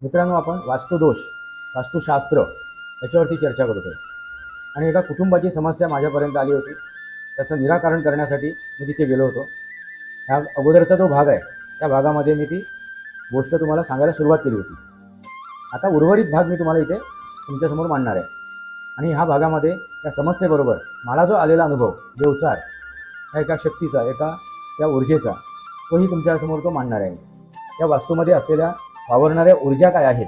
मित्रांनो, आपण वास्तुदोष, वास्तुशास्त्र याच्यावरती चर्चा करतोय आणि एका कुटुंबाची समस्या माझ्यापर्यंत आली होती. त्याचं निराकरण करण्यासाठी मी तिथे गेलो होतो. ह्या अगोदरचा जो भाग आहे त्या भागामध्ये मी ती गोष्ट तुम्हाला सांगायला सुरुवात केली होती. आता उर्वरित भाग मी तुम्हाला इथे तुमच्यासमोर मांडणार आहे आणि ह्या भागामध्ये त्या समस्येबरोबर मला जो आलेला अनुभव, देवचार ह्या एका शक्तीचा, एका त्या ऊर्जेचा, तोही तुमच्यासमोर तो मांडणार आहे. त्या वास्तूमध्ये असलेल्या वावरणाऱ्या ऊर्जा काय आहेत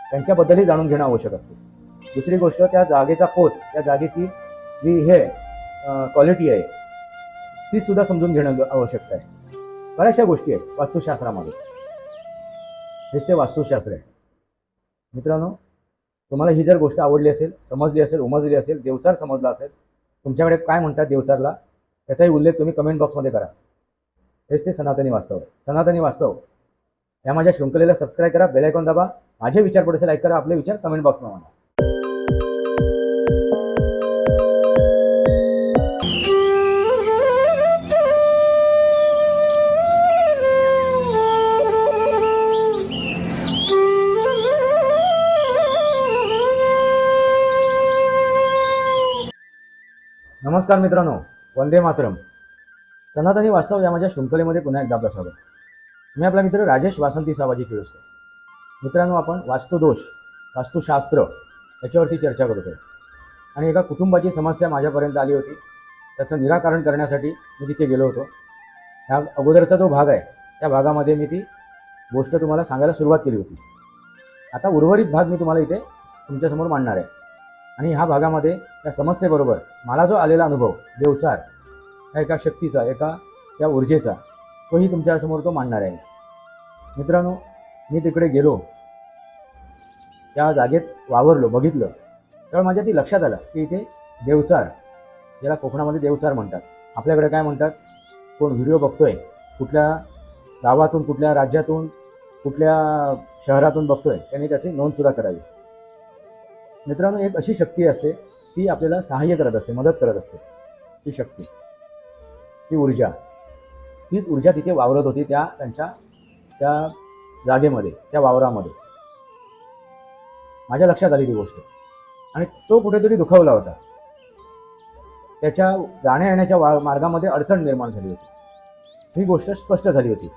त्यांच्याबद्दलही जाणून घेणं आवश्यक असते. दुसरी गोष्ट, त्या जागेचा पोत, त्या जागेची जी हे क्वालिटी आहे ती सुद्धा समजून घेणं आवश्यक आहे. बऱ्याचशा गोष्टी आहेत वास्तुशास्त्रामध्ये. हेच ते वास्तुशास्त्र आहे. मित्रांनो, तुम्हाला ही जर गोष्ट आवडली असेल, समजली असेल, उमजली असेल, देवचार समजला असेल, तुमच्याकडे काय म्हणतात देवचारला त्याचाही उल्लेख तुम्ही कमेंट बॉक्समध्ये करा. हेच ते सनातनी वास्तव आहे. सनातनी वास्तव या माझ्या शृंखलेला सबस्क्राईब करा, बेल आयकॉन दाबा, माझे विचार पडसे लाईक करा, आपले विचार कमेंट बॉक्समध्ये मांडा. नमस्कार मित्रांनो, वंदे मातरम. सनातनी वास्तव या माझ्या शृंखलेमध्ये पुन्हा एकदा आपलं स्वागत. मी आपला मित्र राजेश वासंती सावाजी किळुसकर. मित्रांनो, आपण वास्तुदोष, वास्तुशास्त्र याच्यावरती चर्चा करतोय आणि एका कुटुंबाची समस्या माझ्यापर्यंत आली होती. त्याचं निराकरण करण्यासाठी मी तिथे गेलो होतो. ह्या अगोदरचा जो भाग आहे त्या भागामध्ये मी ती गोष्ट तुम्हाला सांगायला सुरुवात केली होती. आता उर्वरित भाग मी तुम्हाला इथे तुमच्यासमोर मांडणार आहे आणि ह्या भागामध्ये त्या समस्येबरोबर मला जो आलेला अनुभव, देवचार ह्या एका शक्तीचा, एका त्या ऊर्जेचा, तोही तुमच्यासमोर तो मांडणार आहे. मित्रांनो, मी तिकडे गेलो, त्या जागेत वावरलो, बघितलं, तेव्हा माझ्या ती लक्षात आलं की इथे देवचार, ज्याला कोकणामध्ये देवचार म्हणतात, आपल्याकडे काय म्हणतात, कोण व्हिडिओ बघतोय, कुठल्या गावातून, कुठल्या राज्यातून, कुठल्या शहरातून बघतोय, त्यांनी त्याची नोंदसुद्धा करावी. मित्रांनो, एक अशी शक्ती असते, ती आपल्याला सहाय्य करत असते, मदत करत असते. ती शक्ती, ती ऊर्जा, तीच ऊर्जा तिथे वावरत होती त्यांच्या त्या जागेमध्ये, त्या वावरामध्ये. माझ्या लक्षात आली ती गोष्ट आणि तो कुठेतरी दुखावला होता. त्याच्या जाण्या येण्याच्या मार्गामध्ये अडचण निर्माण झाली होती. ही गोष्ट स्पष्ट झाली होती.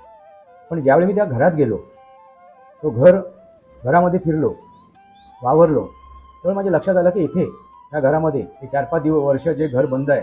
पण ज्यावेळी मी त्या घरात गेलो, तो घरामध्ये फिरलो, वावरलो, तेव्हा माझ्या लक्षात आलं की इथे या घरामध्ये हे 4-5 वर्ष जे घर बंद आहे